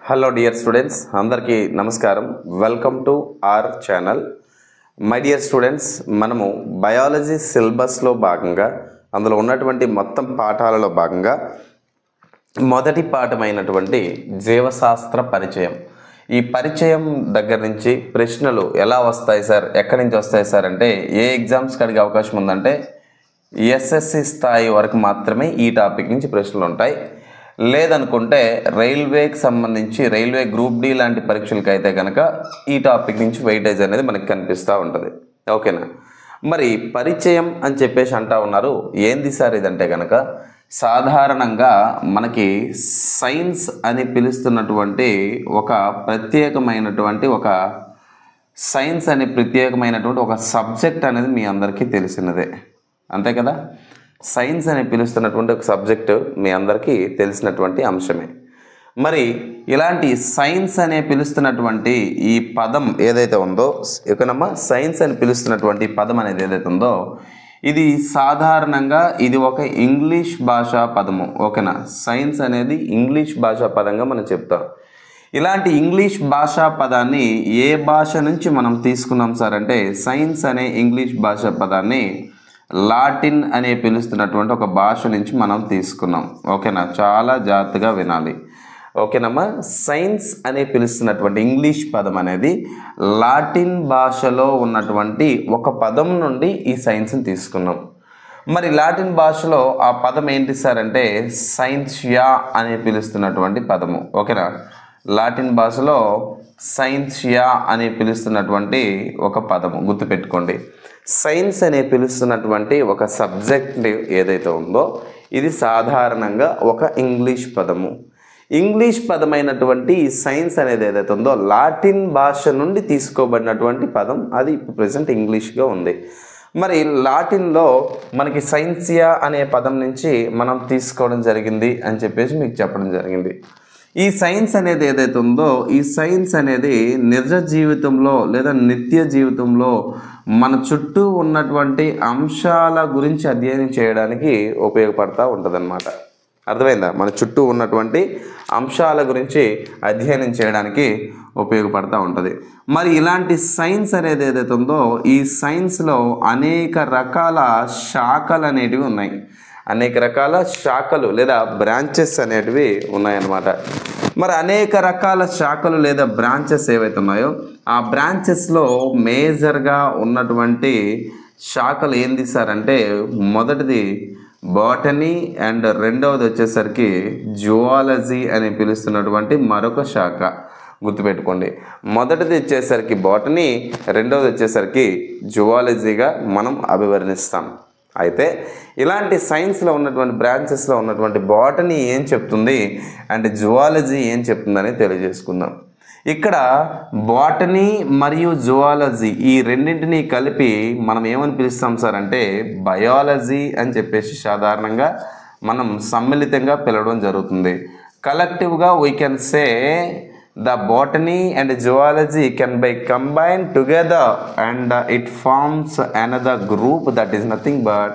Hello dear students, అందరికీ నమస్కారం. Welcome to our channel. My dear students, మనము biology సిలబస్లో భాగంగా అందులో ఉన్నటువంటి మొత్తం పాఠాలలో భాగంగా మొదటి పాఠమైనటువంటి జీవశాస్త్ర పరిచయం. ఈ పరిచయం దగ్గర నుంచి ప్రశ్నలు ఎలా వస్తాయి సార్, ఎక్కడి నుంచి వస్తాయి సార్ అంటే ఏ ఎగ్జామ్స్కి అడిగే అవకాశం ఉందంటే ఎస్ఎస్సి స్థాయి వరకు మాత్రమే ఈ టాపిక్ నుంచి ప్రశ్నలు ఉంటాయి. లేదనుకుంటే రైల్వేకి సంబంధించి రైల్వే గ్రూప్ డి లాంటి పరీక్షలకి అయితే కనుక ఈ టాపిక్ నుంచి వెయిటేజ్ అనేది మనకి కనిపిస్తూ ఉంటుంది. ఓకేనా? మరి పరిచయం అని చెప్పేసి అంటా ఉన్నారు. ఏంది సార్ ఇదంటే కనుక సాధారణంగా మనకి సైన్స్ అని పిలుస్తున్నటువంటి ఒక ప్రత్యేకమైనటువంటి ఒక సబ్జెక్ట్ అనేది మీ అందరికీ తెలిసినదే, అంతే కదా? సైన్స్ అని పిలుస్తున్నటువంటి ఒక సబ్జెక్టు మీ అందరికీ తెలిసినటువంటి అంశమే. మరి ఇలాంటి సైన్స్ అనే పిలుస్తున్నటువంటి ఈ పదం ఏదైతే ఉందో, ఓకేనమ్మా, సైన్స్ అని పిలుస్తున్నటువంటి పదం అనేది ఏదైతే ఉందో ఇది సాధారణంగా ఇది ఒక ఇంగ్లీష్ భాషా పదము. ఓకేనా? సైన్స్ అనేది ఇంగ్లీష్ భాషా పదంగా మనం చెప్తాం. ఇలాంటి ఇంగ్లీష్ భాషా పదాన్ని ఏ భాష నుంచి మనం తీసుకున్నాం సార్ అంటే సైన్స్ అనే ఇంగ్లీష్ భాషా పదాన్ని లాటిన్ అనే పిలుస్తున్నటువంటి ఒక భాష నుంచి మనం తీసుకున్నాం. ఓకేనా? చాలా జాగ్రత్తగా వినాలి. ఓకేనమ్మా? సైన్స్ అనే పిలుస్తున్నటువంటి ఇంగ్లీష్ పదం అనేది లాటిన్ భాషలో ఉన్నటువంటి ఒక పదం నుండి ఈ సైన్స్ని తీసుకున్నాం. మరి లాటిన్ భాషలో ఆ పదం ఏంటి సార్ అంటే సైన్సియా అని పిలుస్తున్నటువంటి పదము. ఓకేనా? లాటిన్ భాషలో సైన్సియా అని పిలుస్తున్నటువంటి ఒక పదము, గుర్తుపెట్టుకోండి. సైన్స్ అనే పిలుస్తున్నటువంటి ఒక సబ్జెక్ట్ ఏదైతే ఉందో ఇది సాధారణంగా ఒక ఇంగ్లీష్ పదము. ఇంగ్లీష్ పదమైనటువంటి ఈ సైన్స్ అనేది ఏదైతే ఉందో లాటిన్ భాష నుండి తీసుకోబడినటువంటి పదం, అది ఇప్పుడు ప్రజెంట్ ఇంగ్లీష్గా ఉంది. మరి లాటిన్లో మనకి సైన్సియా అనే పదం నుంచి మనం తీసుకోవడం జరిగింది అని చెప్పేసి మీకు చెప్పడం జరిగింది. ఈ సైన్స్ అనేది ఏదైతే ఉందో ఈ సైన్స్ అనేది నిజ జీవితంలో లేదా నిత్య జీవితంలో మన చుట్టూ ఉన్నటువంటి అంశాల గురించి అధ్యయనం చేయడానికి ఉపయోగపడుతూ ఉంటుందన్నమాట. అర్థమైందా? మన చుట్టూ ఉన్నటువంటి అంశాల గురించి అధ్యయనం చేయడానికి ఉపయోగపడుతూ ఉంటుంది. మరి ఇలాంటి సైన్స్ అనేది ఏదైతే ఉందో ఈ సైన్స్లో అనేక రకాల శాఖలు అనేటివి ఉన్నాయి. అనేక రకాల శాఖలు లేదా బ్రాంచెస్ అనేటివి ఉన్నాయన్నమాట. మరి అనేక రకాల శాఖలు లేదా బ్రాంచెస్ ఏవైతే ఉన్నాయో ఆ బ్రాంచెస్లో మేజర్గా ఉన్నటువంటి శాఖలు ఏంది సార్ అంటే మొదటిది బాటనీ అండ్ రెండవది వచ్చేసరికి జువాలజీ అని పిలుస్తున్నటువంటి మరొక శాఖ. గుర్తుపెట్టుకోండి, మొదటిది వచ్చేసరికి బాటనీ, రెండవది వచ్చేసరికి జువాలజీగా మనం అభివర్ణిస్తాం. అయితే ఇలాంటి సైన్స్లో ఉన్నటువంటి బ్రాంచెస్లో ఉన్నటువంటి బాటనీ ఏం చెప్తుంది అండ్ జువాలజీ ఏం చెప్తుందని తెలియజేసుకుందాం. ఇక్కడ బాటనీ మరియు జువాలజీ ఈ రెండింటినీ కలిపి మనం ఏమని పిలుస్తాం సార్ అంటే బయాలజీ అని చెప్పేసి సాధారణంగా మనం సమ్మిళితంగా పిలవడం జరుగుతుంది. కలెక్టివ్గా we can say the botany and zoology can be combined together and it forms another group that is nothing but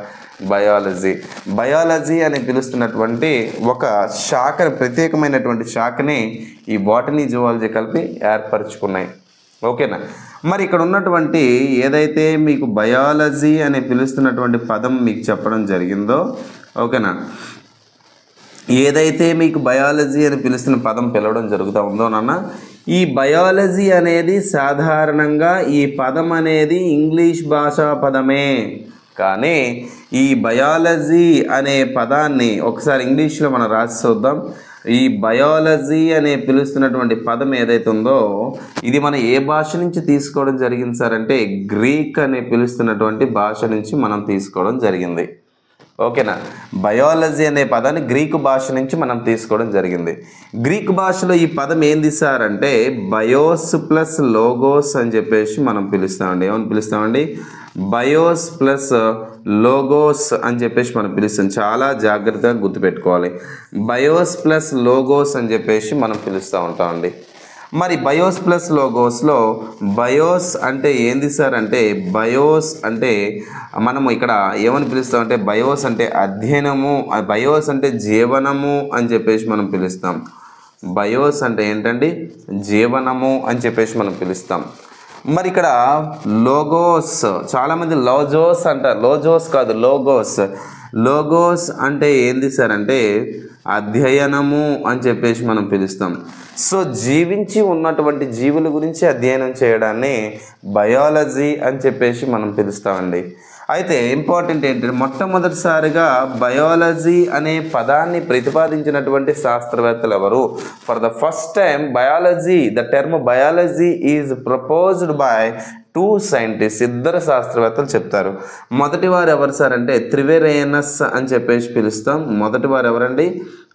biology. Biology అని పిలుస్తున్నటువంటి ఒక శాఖ, ప్రత్యేకమైనటువంటి శాఖని ఈ బాటనీ జువాలజీ కలిపి ఏర్పరచుకున్నాయి. ఓకేనా? మరి ఇక్కడ ఉన్నటువంటి ఏదైతే మీకు బయాలజీ అని పిలుస్తున్నటువంటి పదం మీకు చెప్పడం జరిగిందో, ఓకేనా, ఏదైతే మీకు బయాలజీ అని పిలుస్తున్న పదం పిలవడం జరుగుతూ ఉందో నాన్న, ఈ బయాలజీ అనేది సాధారణంగా ఈ పదం అనేది ఇంగ్లీష్ భాషా పదమే. కానీ ఈ బయాలజీ అనే పదాన్ని ఒకసారి ఇంగ్లీష్లో మనం రాసి చూద్దాం. ఈ బయాలజీ అనే పిలుస్తున్నటువంటి పదం ఏదైతే ఉందో ఇది మనం ఏ భాష నుంచి తీసుకోవడం జరిగింది సార్ అంటే గ్రీక్ అని పిలుస్తున్నటువంటి భాష నుంచి మనం తీసుకోవడం జరిగింది. ఓకేనా? బయాలజీ అనే పదాన్ని గ్రీకు భాష నుంచి మనం తీసుకోవడం జరిగింది. గ్రీక్ భాషలో ఈ పదం ఏంది సార్ అంటే బయోస్ ప్లస్ లోగోస్ అని చెప్పేసి మనం పిలుస్తామండి. ఏమని పిలుస్తామండి? బయోస్ ప్లస్ లోగోస్ అని చెప్పేసి మనం పిలుస్తాం. చాలా జాగ్రత్తగా గుర్తుపెట్టుకోవాలి. బయోస్ ప్లస్ లోగోస్ అని చెప్పేసి మనం పిలుస్తూ ఉంటామండి. మరి బయోస్ ప్లస్ లోగోస్లో బయోస్ అంటే ఏంది సార్ అంటే బయోస్ అంటే మనము ఇక్కడ ఏమని పిలుస్తామంటే బయోస్ అంటే అధ్యయనము, బయోస్ అంటే జీవనము అని చెప్పేసి మనం పిలుస్తాం. బయోస్ అంటే ఏంటండి, జీవనము అని చెప్పేసి మనం పిలుస్తాం. మరి ఇక్కడ లోగోస్, చాలామంది లోజోస్ అంటారు, లోజోస్ కాదు లోగోస్. లోగోస్ అంటే ఏంది సార్ అంటే అధ్యయనము అని చెప్పేసి మనం పిలుస్తాం. సో జీవించి ఉన్నటువంటి జీవుల గురించి అధ్యయనం చేయడాన్ని బయాలజీ అని చెప్పేసి మనం పిలుస్తామండి. అయితే ఇంపార్టెంట్ ఏంటంటే మొట్టమొదటిసారిగా బయాలజీ అనే పదాన్ని ప్రతిపాదించినటువంటి శాస్త్రవేత్తలు ఎవరు? For the first time biology, the term biology is proposed by 2 scientist, 2 శాస్త్రవేత్తలు చెప్తారు. మొదటి వారు ఎవరు సార్ అంటే త్రివెరేనస్ అని చెప్పేసి పిలుస్తాం. మొదటి వారు ఎవరండి?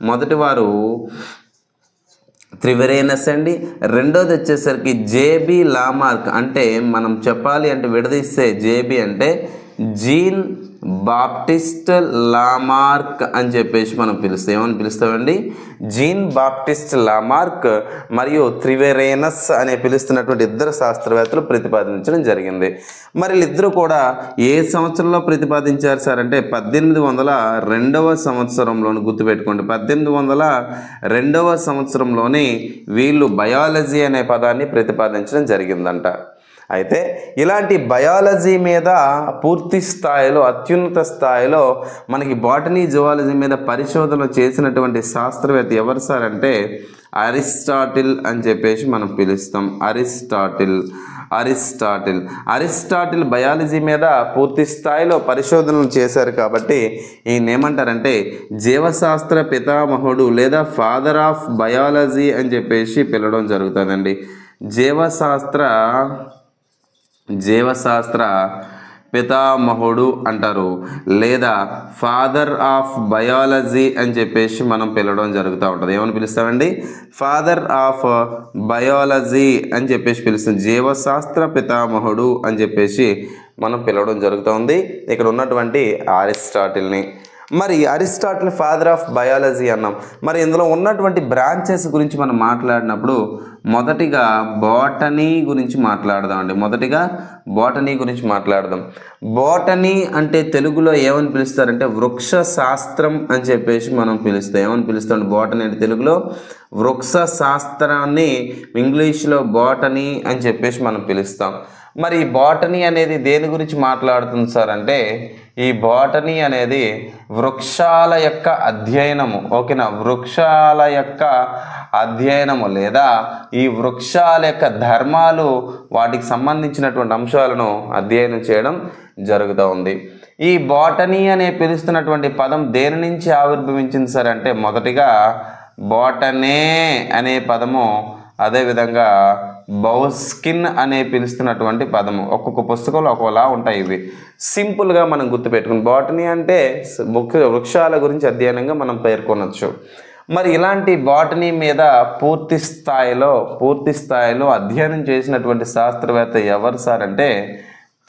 మొదటి వారు త్రివెరేనస్ అండి. రెండోది వచ్చేసరికి జేబి లామార్క్, అంటే మనం చెప్పాలి అంటే విడదీస్తే జేబి అంటే జీన్ బాప్టిస్ట్ లామార్క్ అని చెప్పేసి మనం పిలుస్తాం. ఏమని పిలుస్తామండి? జీన్ బాప్టిస్ట్ లామార్క్ మరియు త్రివెరేనస్ అనే పిలుస్తున్నటువంటి 2 శాస్త్రవేత్తలు ప్రతిపాదించడం జరిగింది. మరి వీళ్ళిద్దరూ కూడా ఏ సంవత్సరంలో ప్రతిపాదించారు సార్ అంటే 1802వ సంవత్సరంలోని, గుర్తుపెట్టుకోండి 1802వ సంవత్సరంలోని వీళ్ళు బయాలజీ అనే పదాన్ని ప్రతిపాదించడం జరిగిందంట. అయితే ఇలాంటి బయాలజీ మీద పూర్తి స్థాయిలో, అత్యున్నత స్థాయిలో మనకి బాటనీ జువాలజీ మీద పరిశోధన చేసినటువంటి శాస్త్రవేత్త ఎవరు సార్ అంటే అరిస్టాటిల్ అని చెప్పేసి మనం పిలుస్తాం. అరిస్టాటిల్ బయాలజీ మీద పూర్తి స్థాయిలో పరిశోధనలు చేశారు కాబట్టి ఈయన ఏమంటారంటే జీవశాస్త్ర పితామహుడు లేదా ఫాదర్ ఆఫ్ బయాలజీ అని చెప్పేసి పిలవడం జరుగుతుందండి. జీవశాస్త్ర పితామహుడు అంటారు, లేదా ఫాదర్ ఆఫ్ బయాలజీ అని చెప్పేసి మనం పిలవడం జరుగుతూ ఉంటుంది. ఏమని పిలుస్తామండి? ఫాదర్ ఆఫ్ బయాలజీ అని చెప్పేసి పిలుస్తాం. జీవశాస్త్ర పితామహుడు అని చెప్పేసి మనం పిలవడం జరుగుతుంది ఇక్కడ ఉన్నటువంటి అరిస్టాటిల్ని. మరి అరిస్టాటిల్ ఫాదర్ ఆఫ్ బయాలజీ అన్నాం. మరి ఇందులో ఉన్నటువంటి బ్రాంచెస్ గురించి మనం మాట్లాడినప్పుడు మొదటిగా బాటనీ గురించి మాట్లాడదామండి. బాటనీ అంటే తెలుగులో ఏమని పిలుస్తారంటే వృక్ష శాస్త్రం అని చెప్పేసి మనం పిలుస్తాం. ఏమని పిలుస్తాం? బాటనీ అంటే తెలుగులో వృక్ష శాస్త్రాన్ని, ఇంగ్లీష్లో బాటనీ అని చెప్పేసి మనం పిలుస్తాం. మరి ఈ బాటనీ అనేది దేని గురించి మాట్లాడుతుంది సార్ అంటే ఈ బాటనీ అనేది వృక్షాల యొక్క అధ్యయనము. ఓకేనా? వృక్షాల యొక్క అధ్యయనము లేదా ఈ వృక్షాల యొక్క ధర్మాలు, వాటికి సంబంధించినటువంటి అంశాలను అధ్యయనం చేయడం జరుగుతూ ఉంది. ఈ బాటనీ అనే పిలుస్తున్నటువంటి పదం దేని నుంచి ఆవిర్భవించింది సార్ అంటే మొదటిగా బాటనే అనే పదము, అదేవిధంగా బౌస్కిన్ అనే పిలుస్తున్నటువంటి పదము. ఒక్కొక్క పుస్తకంలో ఒక్కోలా ఉంటాయి. ఇవి సింపుల్గా మనం గుర్తుపెట్టుకుని బాటనీ అంటే వృక్షాల గురించి అధ్యయనంగా మనం పేర్కొనవచ్చు. మరి ఇలాంటి బాటనీ మీద పూర్తి స్థాయిలో అధ్యయనం చేసినటువంటి శాస్త్రవేత్త ఎవరు సార్ అంటే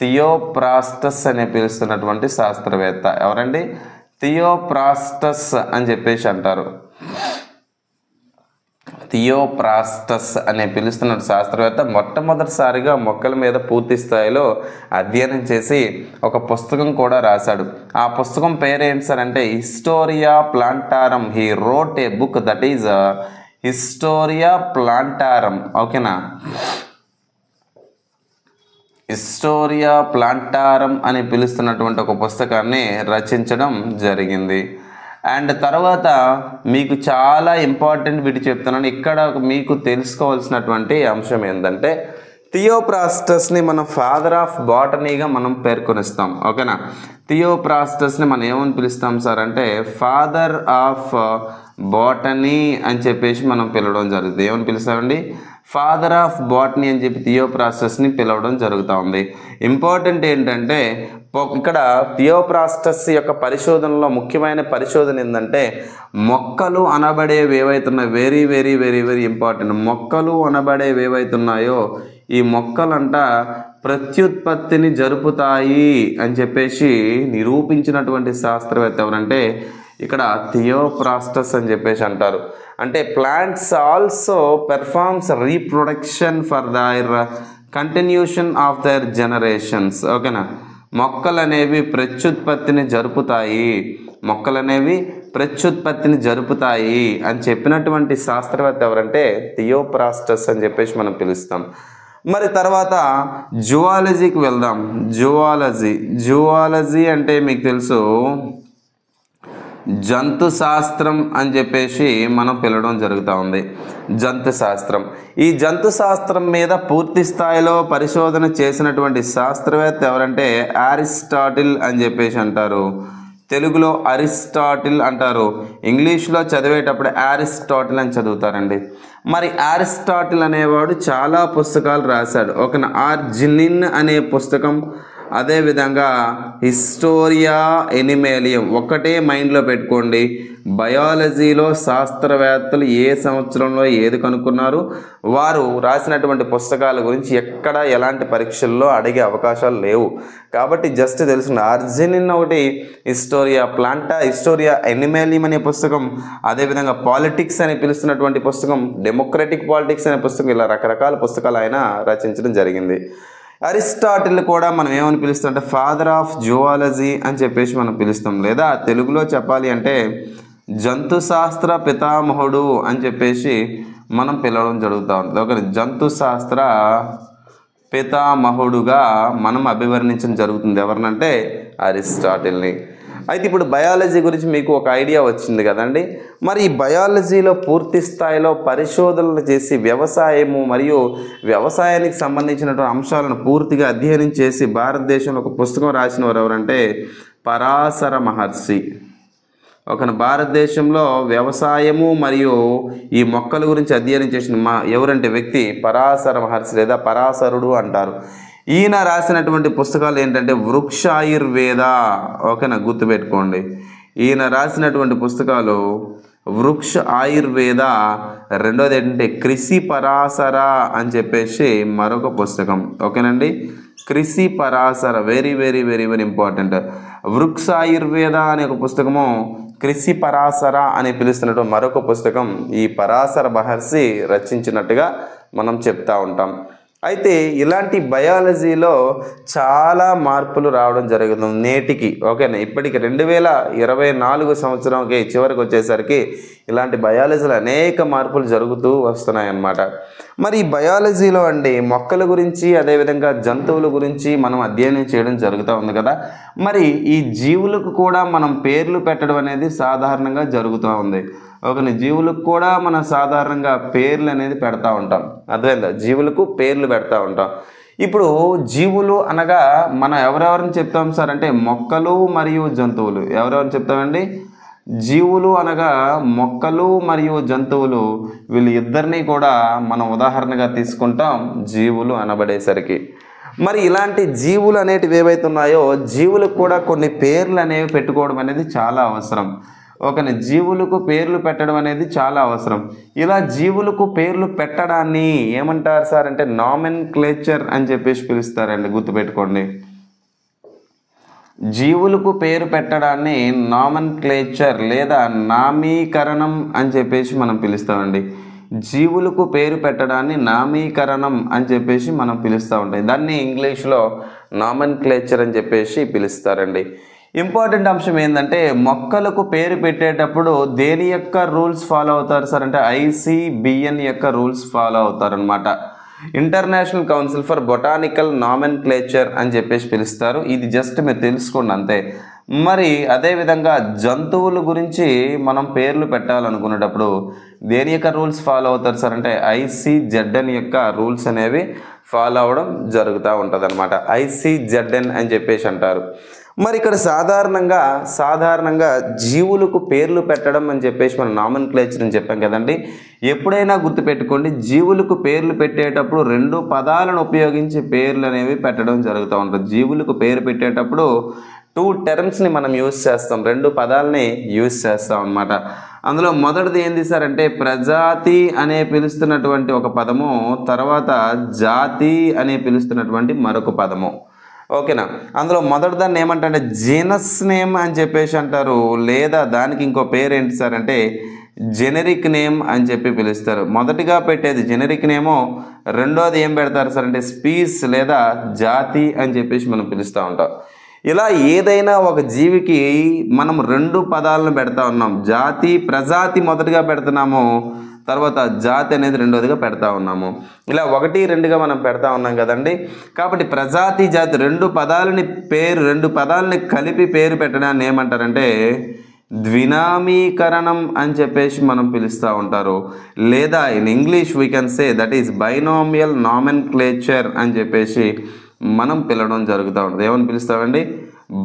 థియోప్రాస్టస్ అనే పిలుస్తున్నటువంటి శాస్త్రవేత్త. ఎవరండి? థియోప్రాస్టస్ అని చెప్పేసి అంటారు. థియోప్రాస్టస్ అనే పిలుస్తున్న శాస్త్రవేత్త మొట్టమొదటిసారిగా మొక్కల మీద పూర్తి స్థాయిలో అధ్యయనం చేసి ఒక పుస్తకం కూడా రాశాడు. ఆ పుస్తకం పేరేంటి సార్ అంటే hysteria plantarum. He wrote a book that is hysteria plantarum. ఓకేనా? హిస్టోరియా ప్లాంటారం అని పిలుస్తున్నటువంటి ఒక పుస్తకాన్ని రచించడం జరిగింది. అండ్ తర్వాత మీకు చాలా ఇంపార్టెంట్ వీటి చెప్తున్నాను. ఇక్కడ మీకు తెలుసుకోవాల్సినటువంటి అంశం ఏంటంటే థియోప్రాస్టస్ని మనం ఫాదర్ ఆఫ్ బాటనీగా మనం పేర్కొనిస్తాం. ఓకేనా? థియోప్రాస్టస్ని మనం ఏమని పిలుస్తాం సార్ అంటే ఫాదర్ ఆఫ్ బాటనీ అని చెప్పేసి మనం పిలవడం జరుగుతుంది. ఏమని పిలుస్తామండి? ఫాదర్ ఆఫ్ బాటనీ అని చెప్పి థియోప్రాస్టస్ని పిలవడం జరుగుతూ ఉంది. ఇంపార్టెంట్ ఏంటంటే ఇక్కడ థియోప్రాస్టస్ యొక్క పరిశోధనలో ముఖ్యమైన పరిశోధన ఏంటంటే మొక్కలు అనబడేవి ఏవైతున్నాయో, very very very very important. మొక్కలు అనబడేవి ఏవైతున్నాయో ఈ మొక్కలంట ప్రత్యుత్పత్తిని జరుపుతాయి అని చెప్పేసి నిరూపించినటువంటి శాస్త్రవేత్త ఎవరంటే ఇక్కడ థియోప్రాస్టస్ అని చెప్పేసి అంటారు. అంటే plants also performs reproduction for their continuation of their generations. ఓకేనా? మొక్కలు అనేవి ప్రత్యుత్పత్తిని జరుపుతాయి. ప్రత్యుత్పత్తిని జరుపుతాయి అని చెప్పినటువంటి శాస్త్రవేత్త ఎవరంటే థియోఫ్రాస్టస్ అని చెప్పేసి మనం పిలుస్తాం. మరి తర్వాత జువాలజీకి వెళ్దాం. జువాలజీ అంటే మీకు తెలుసు జంతు శాస్త్రం అని చెప్పేసి మనం పిలవడం జరుగుతూ ఉంది. జంతు శాస్త్రం, ఈ జంతు శాస్త్రం మీద పూర్తి స్థాయిలో పరిశోధన చేసినటువంటి శాస్త్రవేత్త ఎవరంటే అరిస్టాటిల్ అని చెప్పేసి అంటారు. తెలుగులో అరిస్టాటిల్ అంటారు, ఇంగ్లీష్లో చదివేటప్పుడు అరిస్టాటిల్ అని చదువుతారండి. మరి అరిస్టాటిల్ అనేవాడు చాలా పుస్తకాలు రాశాడు. ఒక ఆర్జినిన్ అనే పుస్తకం, అదేవిధంగా హిస్టోరియా ఎనిమేలియం. ఒకటే మైండ్లో పెట్టుకోండి, బయాలజీలో శాస్త్రవేత్తలు ఏ సంవత్సరంలో ఏది కనుక్కున్నారు, వారు రాసినటువంటి పుస్తకాల గురించి ఎక్కడ ఎలాంటి పరీక్షల్లో అడిగే అవకాశాలు లేవు. కాబట్టి జస్ట్ తెలిసిన ఆర్జినిన్ ఒకటి, హిస్టోరియా ప్లాంటా, హిస్టోరియా ఎనిమేలియం అనే పుస్తకం, అదేవిధంగా పాలిటిక్స్ అని పిలుస్తున్నటువంటి పుస్తకం, డెమోక్రటిక్ పాలిటిక్స్ అనే పుస్తకం, ఇలా రకరకాల పుస్తకాలు ఆయన రచించడం జరిగింది. అరిస్టాటిల్ కూడా మనం ఏమని పిలుస్తాం అంటే ఫాదర్ ఆఫ్ జువాలజీ అని చెప్పేసి మనం పిలుస్తాం, లేదా తెలుగులో చెప్పాలి అంటే జంతు శాస్త్ర పితామహుడు అని చెప్పేసి మనం పిలవడం జరుగుతూ ఉంటుంది. ఒక జంతు శాస్త్ర పితామహుడుగా మనం అభివర్ణించడం జరుగుతుంది. ఎవరినంటే అరిస్టాటిల్ని. అయితే ఇప్పుడు బయాలజీ గురించి మీకు ఒక ఐడియా వచ్చింది కదండి. మరి ఈ బయాలజీలో పూర్తి స్థాయిలో పరిశోధనలు చేసి వ్యవసాయము మరియు వ్యవసాయానికి సంబంధించినటువంటి అంశాలను పూర్తిగా అధ్యయనం చేసి భారతదేశంలో ఒక పుస్తకం రాసిన వారు ఎవరంటే పరాశర మహర్షి. ఒక భారతదేశంలో వ్యవసాయము మరియు ఈ మొక్కల గురించి అధ్యయనం చేసిన ఎవరంటే వ్యక్తి పరాశర మహర్షి లేదా పరాశరుడు అంటారు. ఈయన రాసినటువంటి పుస్తకాలు ఏంటంటే వృక్ష ఆయుర్వేద. ఓకేనా, గుర్తుపెట్టుకోండి. ఈయన రాసినటువంటి పుస్తకాలు వృక్ష ఆయుర్వేద, రెండోది ఏంటంటే కృషి పరాశర అని చెప్పేసి మరొక పుస్తకం. ఓకేనండి, కృషి Parashara very very very very important. వృక్ష ఆయుర్వేద అనే ఒక పుస్తకము, కృషి పరాశర అని పిలుస్తున్నటువంటి మరొక పుస్తకం ఈ పరాశర మహర్షి రచించినట్టుగా మనం చెప్తా ఉంటాం. అయితే ఇలాంటి బయాలజీలో చాలా మార్పులు రావడం జరుగుతుంది నేటికి. ఓకేనా, ఇప్పటికి 2024 సంవత్సరంకి చివరికి వచ్చేసరికి ఇలాంటి బయాలజీలో అనేక మార్పులు జరుగుతూ వస్తున్నాయి అన్నమాట. మరి ఈ బయాలజీలో అండి మొక్కల గురించి అదేవిధంగా జంతువుల గురించి మనం అధ్యయనం చేయడం జరుగుతూ ఉంది కదా. మరి ఈ జీవులకు కూడా మనం పేర్లు పెట్టడం అనేది సాధారణంగా జరుగుతూ ఉంది. ఒక జీవులకు కూడా మనం సాధారణంగా పేర్లు అనేది పెడతా ఉంటాం. అర్థమైందా, జీవులకు పేర్లు పెడతా ఉంటాం. ఇప్పుడు జీవులు అనగా మనం ఎవరెవరిని చెప్తాం సార్ అంటే మొక్కలు మరియు జంతువులు. ఎవరెవరిని చెప్తామండి? జీవులు అనగా మొక్కలు మరియు జంతువులు, వీళ్ళు ఇద్దరిని కూడా మనం ఉదాహరణగా తీసుకుంటాం జీవులు అనబడేసరికి. మరి ఇలాంటి జీవులు అనేటివి ఏవైతే ఉన్నాయో జీవులకు కూడా కొన్ని పేర్లు అనేవి పెట్టుకోవడం అనేది చాలా అవసరం. ఒక జీవులకు పేర్లు పెట్టడం అనేది చాలా అవసరం. ఇలా జీవులకు పేర్లు పెట్టడాన్ని ఏమంటారు సార్ అంటే నామెన్క్లేచర్ అని చెప్పేసి పిలుస్తారండి, గుర్తుపెట్టుకోండి. జీవులకు పేరు పెట్టడాన్ని నామెన్క్లేచర్ లేదా నామీకరణం అని చెప్పేసి మనం పిలుస్తామండి. జీవులకు పేరు పెట్టడాన్ని నామీకరణం అని చెప్పేసి మనం పిలుస్తూ ఉంటాం. దాన్ని ఇంగ్లీష్లో నామెన్క్లేచర్ అని చెప్పేసి పిలుస్తారండి. ఇంపార్టెంట్ అంశం ఏంటంటే మొక్కలకు పేరు పెట్టేటప్పుడు దేని యొక్క రూల్స్ ఫాలో అవుతారు సార్ అంటే ICBN యొక్క రూల్స్ ఫాలో అవుతారనమాట. International council for botanical nomenclature అని చెప్పేసి పిలుస్తారు. ఇది జస్ట్ మీరు తెలుసుకోండి అంతే. మరి అదేవిధంగా జంతువుల గురించి మనం పేర్లు పెట్టాలనుకునేటప్పుడు దేని యొక్క రూల్స్ ఫాలో అవుతారు సార్ అంటే ICZN యొక్క రూల్స్ అనేవి ఫాలో అవ్వడం జరుగుతూ ఉంటుంది అనమాట. ICZN అని చెప్పేసి అంటారు. మరి ఇక్కడ సాధారణంగా జీవులకు పేర్లు పెట్టడం అని చెప్పేసి మనం నామెన్క్లేచర్ అని చెప్పాం కదండి. ఎప్పుడైనా గుర్తుపెట్టుకోండి, జీవులకు పేర్లు పెట్టేటప్పుడు 2 పదాలను ఉపయోగించి పేర్లు అనేవి పెట్టడం జరుగుతూ ఉంటుంది. జీవులకు పేరు పెట్టేటప్పుడు 2 టర్మ్స్ని మనం యూజ్ చేస్తాం, 2 పదాలని యూజ్ చేస్తాం అన్నమాట. అందులో మొదటిది ఏంది సార్ అంటే ప్రజాతి అనే పిలుస్తున్నటువంటి ఒక పదము, తర్వాత జాతి అనే పిలుస్తున్నటువంటి మరొక పదము. ఓకేనా, అందులో మొదటి దాన్ని ఏమంటారంటే జీనస్ నేమ్ అని చెప్పేసి అంటారు, లేదా దానికి ఇంకో పేరు ఏంటి సార్ అంటే జెనరిక్ నేమ్ అని చెప్పి పిలుస్తారు. మొదటిగా పెట్టేది జెనరిక్ నేమో, రెండోది ఏం పెడతారు సార్ అంటే స్పీస్ లేదా జాతి అని చెప్పేసి మనం పిలుస్తూ ఉంటాం. ఇలా ఏదైనా ఒక జీవికి మనం 2 పదాలను పెడతా ఉన్నాం. జాతి, ప్రజాతి మొదటిగా పెడుతున్నాము, తర్వాత జాతి అనేది రెండోదిగా పెడతా ఉన్నాము. ఇలా 1, 2గా మనం పెడతా ఉన్నాం కదండి. కాబట్టి ప్రజాతి, జాతి 2 పదాలని కలిపి పేరు పెట్టడాన్ని ఏమంటారంటే ద్వినామీకరణం అని చెప్పేసి మనం పిలుస్తూ ఉంటారు. లేదా in English we can say that is binomial nomenclature అని చెప్పేసి మనం పిలవడం జరుగుతూ ఉంటుంది. ఏమని పిలుస్తామండి?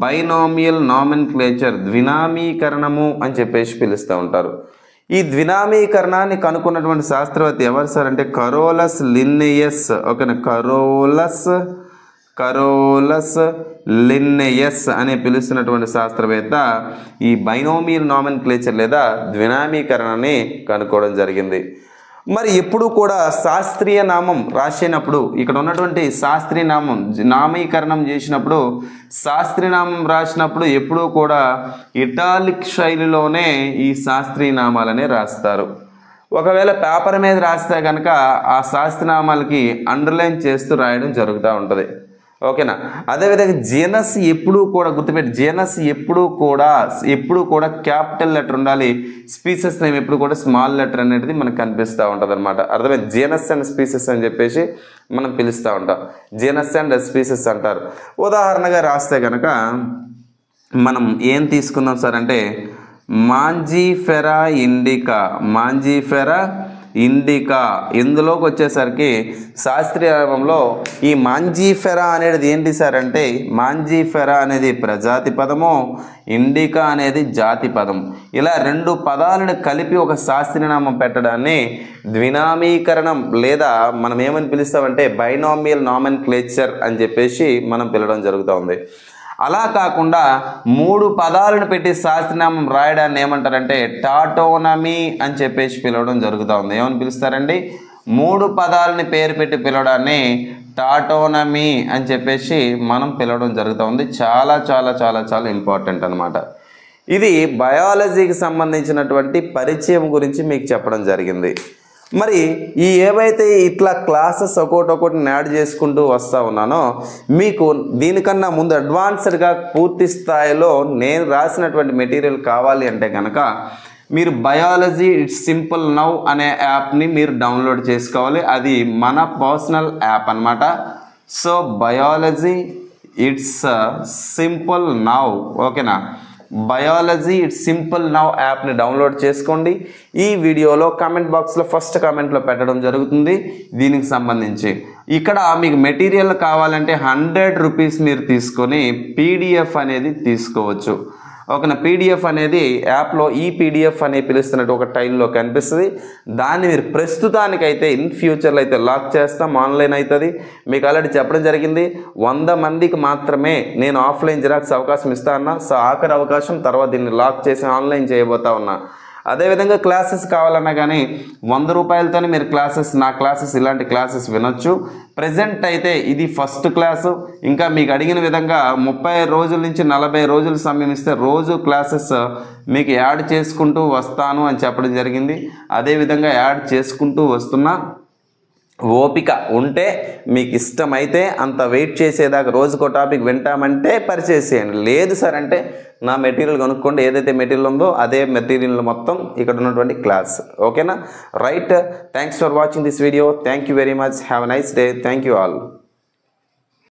బైనామియల్ నామెన్క్లేచర్, ద్వినామీకరణము అని చెప్పేసి పిలుస్తూ ఉంటారు. ఈ ద్వినామీకరణాన్ని కనుక్కున్నటువంటి శాస్త్రవేత్త ఎవరు సార్ అంటే కరోలస్ లిన్నెయస్. ఓకేనా, కరోలస్ లిన్నెయస్ అనే పిలుస్తున్నటువంటి శాస్త్రవేత్త ఈ బైనామియల్ నామెన్క్లేచర్ లేదా ద్వినామీకరణని కనుక్కోవడం జరిగింది. మరి ఎప్పుడు కూడా శాస్త్రీయ నామం రాసినప్పుడు, ఇక్కడ ఉన్నటువంటి శాస్త్రీయ నామం నామీకరణం చేసినప్పుడు, శాస్త్రీయ నామం రాసినప్పుడు ఎప్పుడూ కూడా ఇటాలిక్ శైలిలోనే ఈ శాస్త్రీయ నామాలనే రాస్తారు. ఒకవేళ పేపర్ మీద రాస్తే కనుక ఆ శాస్త్రనామాలకి అండర్లైన్ చేస్తూ రాయడం జరుగుతూ ఉంటుంది. ఓకేనా. అదేవిధంగా జీనస్ ఎప్పుడూ కూడా గుర్తుపెట్టి, జీనస్ ఎప్పుడూ కూడా క్యాపిటల్ లెటర్ ఉండాలి. స్పీసెస్ నేమ్ ఎప్పుడు కూడా స్మాల్ లెటర్ అనేది మనకు కనిపిస్తూ ఉంటుంది అనమాట. అర్థమైంది? జీనస్ అండ్ స్పీసెస్ అని చెప్పేసి మనం పిలుస్తూ ఉంటాం. జీనస్ అండ్ స్పీసెస్ అంటారు. ఉదాహరణగా రాస్తే కనుక మనం ఏం తీసుకుందాం సార్ అంటే మాంజిఫెరా ఇండికా. ఇందులోకి వచ్చేసరికి శాస్త్రీయ నామంలో ఈ మాంజిఫెరా అనేది ఏంటి సార్ అంటే మాంజిఫెరా అనేది ప్రజాతి పదము, ఇండికా అనేది జాతి పదం. ఇలా 2 పదాలను కలిపి ఒక శాస్త్రీయ నామం పెట్టడాన్ని ద్వినామీకరణం లేదా మనం ఏమని పిలుస్తామంటే బైనామియల్ నామెన్క్లేచర్ అని చెప్పేసి మనం పిలవడం జరుగుతూ ఉంది. అలా కాకుండా 3 పదాలను పెట్టి శాస్త్రనామం రాయడాన్ని ఏమంటారంటే టాటోనమీ అని చెప్పేసి పిలవడం జరుగుతూ ఉంది. ఏమని పిలుస్తారండి? 3 పదాలని పేరు పెట్టి పిలవడాన్ని టాటోనమీ అని చెప్పేసి మనం పిలవడం జరుగుతూ ఉంది. చాలా చాలా చాలా చాలా ఇంపార్టెంట్ అనమాట. ఇది బయాలజీకి సంబంధించినటువంటి పరిచయం గురించి మీకు చెప్పడం జరిగింది. మరి ఈ ఏవైతే ఇట్లా క్లాసెస్ ఒక్కొక్కటి యాడ్ చేసుకుంటూ వస్తూ ఉన్నానో మీకు దీనికన్నా ముందు అడ్వాన్స్డ్గా పూర్తి స్థాయిలో నేను రాసినటువంటి మెటీరియల్ కావాలి అంటే కనుక మీరు బయాలజీ ఇట్స్ సింపుల్ నౌ అనే యాప్ని మీరు డౌన్లోడ్ చేసుకోవాలి. అది మన పర్సనల్ యాప్ అన్నమాట. So biology it's simple now. ఓకేనా. బయాలజీ ఇట్స్ సింపుల్ నౌ యాప్ని డౌన్లోడ్ చేసుకోండి. ఈ వీడియోలో కామెంట్ బాక్స్లో ఫస్ట్ కామెంట్లో పెట్టడం జరుగుతుంది దీనికి సంబంధించి. ఇక్కడ మీకు మెటీరియల్ కావాలంటే 100 రూపీస్ మీరు తీసుకొని పీడిఎఫ్ అనేది తీసుకోవచ్చు. ఓకేనా. పీడిఎఫ్ అనేది యాప్లో ఈ పీడిఎఫ్ అని పిలుస్తున్నట్టు ఒక టైల్లో కనిపిస్తుంది. దాన్ని మీరు ప్రస్తుతానికైతే ఇన్ ఫ్యూచర్లో అయితే లాక్ చేస్తాం, ఆన్లైన్ అవుతుంది. మీకు ఆల్రెడీ చెప్పడం జరిగింది 100 మందికి మాత్రమే నేను ఆఫ్లైన్ జిరాక్స్ అవకాశం ఇస్తా అన్నా. సో ఆఖరి అవకాశం, తర్వాత దీన్ని లాక్ చేసి ఆన్లైన్ చేయబోతా ఉన్నా. అదేవిధంగా క్లాసెస్ కావాలన్నా కానీ 100 రూపాయలతోనే మీరు నా క్లాసెస్ ఇలాంటి క్లాసెస్ వినొచ్చు. ప్రజెంట్ అయితే ఇది ఫస్ట్ క్లాసు. ఇంకా మీకు అడిగిన విధంగా 30 రోజుల నుంచి 40 రోజులు సమయం ఇస్తే రోజు క్లాసెస్ మీకు యాడ్ చేసుకుంటూ వస్తాను అని చెప్పడం జరిగింది. అదేవిధంగా యాడ్ చేసుకుంటూ వస్తున్నా. ఓపిక ఉంటే మీకు ఇష్టమైతే అంత వెయిట్ చేసేదాకా రోజుకో టాపిక్ వింటామంటే పర్చేస్ చేయండి. లేదు సార్ అంటే నా మెటీరియల్ కొనుక్కోండి. ఏదైతే మెటీరియల్ ఉందో అదే మెటీరియల్ మొత్తం ఇక్కడ ఉన్నటువంటి క్లాస్. ఓకేనా. Right. Thanks for watching this video. Thank you very much. Have a nice day. Thank you all.